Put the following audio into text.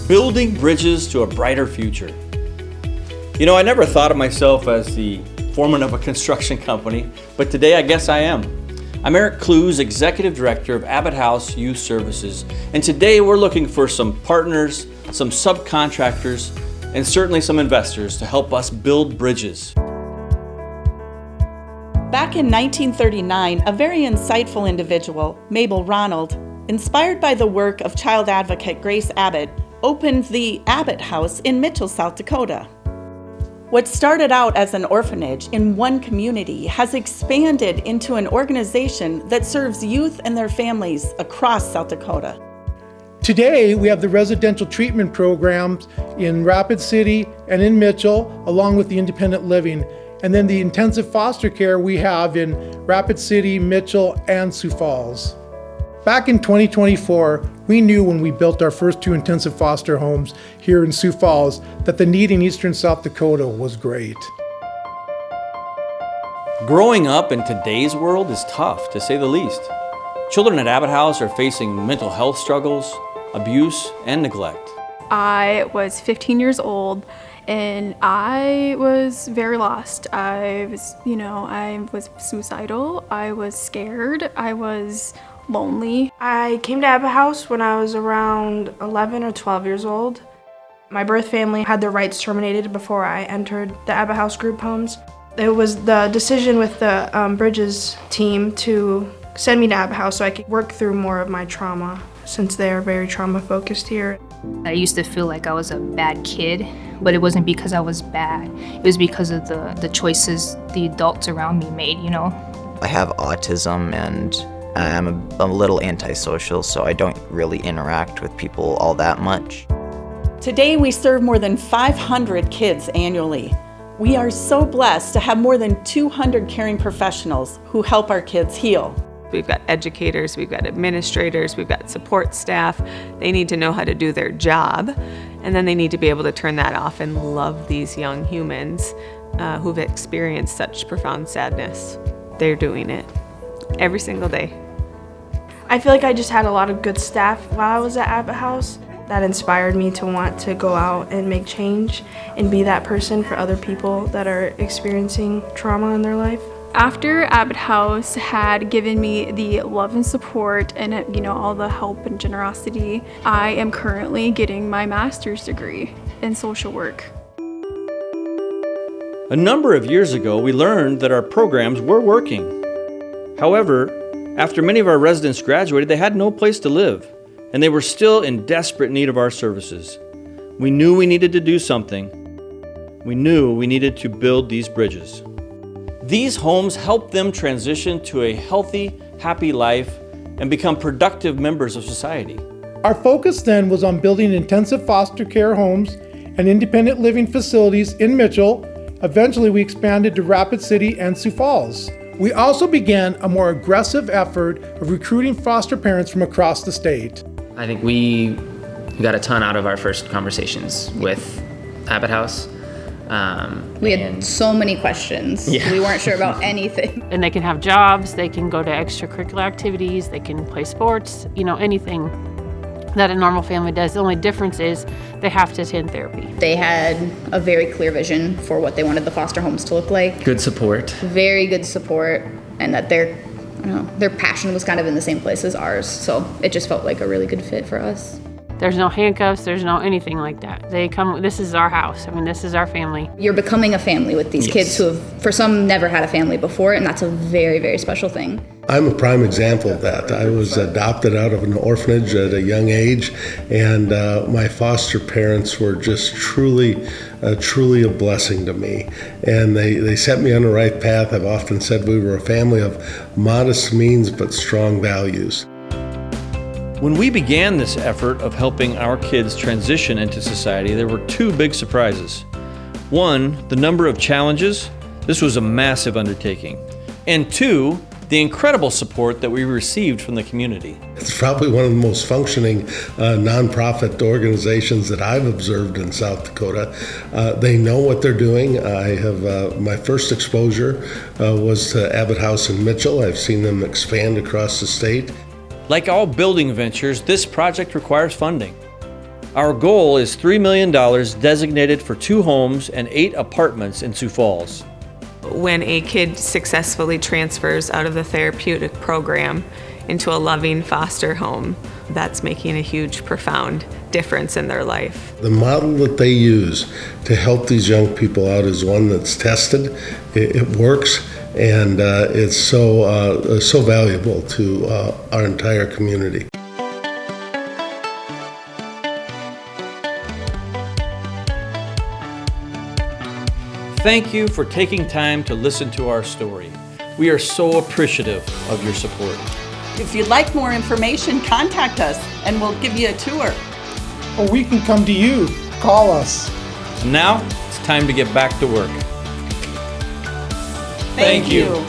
building bridges to a brighter future. You know, I never thought of myself as the foreman of a construction company, but today I guess I am. I'm Eric Clues, Executive Director of Abbott House Youth Services, and today we're looking for some partners, some subcontractors, and certainly some investors to help us build bridges. Back in 1939, a very insightful individual, Mabel Ronald, inspired by the work of child advocate Grace Abbott, opened the Abbott House in Mitchell, South Dakota. What started out as an orphanage in one community has expanded into an organization that serves youth and their families across South Dakota. Today, we have the residential treatment programs in Rapid City and in Mitchell, along with the independent living. And then the intensive foster care we have in Rapid City, Mitchell, and Sioux Falls. Back in 2024, we knew when we built our first 2 intensive foster homes here in Sioux Falls that the need in eastern South Dakota was great. Growing up in today's world is tough, to say the least. Children at Abbott House are facing mental health struggles, abuse, and neglect. I was 15 years old and I was very lost. I was suicidal, I was scared, I was lonely. I came to Abbott House when I was around 11 or 12 years old. My birth family had their rights terminated before I entered the Abbott House group homes. It was the decision with the Bridges team to send me to Abbott House so I could work through more of my trauma, since they are very trauma focused here. I used to feel like I was a bad kid, but it wasn't because I was bad. It was because of the choices the adults around me made, you know. I have autism and I'm a little antisocial, so I don't really interact with people all that much. Today, we serve more than 500 kids annually. We are so blessed to have more than 200 caring professionals who help our kids heal. We've got educators, we've got administrators, we've got support staff. They need to know how to do their job, and then they need to be able to turn that off and love these young humans who've experienced such profound sadness. They're doing it every single day. I feel like I just had a lot of good staff while I was at Abbott House that inspired me to want to go out and make change and be that person for other people that are experiencing trauma in their life. After Abbott House had given me the love and support and all the help and generosity, I am currently getting my master's degree in social work. A number of years ago, we learned that our programs were working. However, after many of our residents graduated, they had no place to live, and they were still in desperate need of our services. We knew we needed to do something. We knew we needed to build these bridges. These homes help them transition to a healthy, happy life and become productive members of society. Our focus then was on building intensive foster care homes and independent living facilities in Mitchell. Eventually, we expanded to Rapid City and Sioux Falls. We also began a more aggressive effort of recruiting foster parents from across the state. I think we got a ton out of our first conversations with Abbott House. We had so many questions. Yeah. We weren't sure about anything. And they can have jobs, they can go to extracurricular activities, they can play sports, anything that a normal family does. The only difference is they have to attend therapy. They had a very clear vision for what they wanted the foster homes to look like. Good support. Very good support, and that their passion was kind of in the same place as ours. So it just felt like a really good fit for us. There's no handcuffs, there's no anything like that. This is our house. This is our family. You're becoming a family with these kids who have, for some, never had a family before, and that's a very, very special thing. I'm a prime example of that. I was adopted out of an orphanage at a young age, and my foster parents were just truly a blessing to me. And they set me on the right path. I've often said we were a family of modest means but strong values. When we began this effort of helping our kids transition into society, there were 2 big surprises. One, the number of challenges. This was a massive undertaking. And 2, the incredible support that we received from the community. It's probably one of the most functioning nonprofit organizations that I've observed in South Dakota. They know what they're doing. I have my first exposure was to Abbott House in Mitchell. I've seen them expand across the state. Like all building ventures, this project requires funding. Our goal is $3 million designated for 2 homes and 8 apartments in Sioux Falls. When a kid successfully transfers out of the therapeutic program into a loving foster home, that's making a huge, profound difference in their life. The model that they use to help these young people out is one that's tested, it works, and it's so valuable to our entire community. Thank you for taking time to listen to our story. We are so appreciative of your support. If you'd like more information, contact us and we'll give you a tour. Or we can come to you. Call us. Now, it's time to get back to work. Thank you.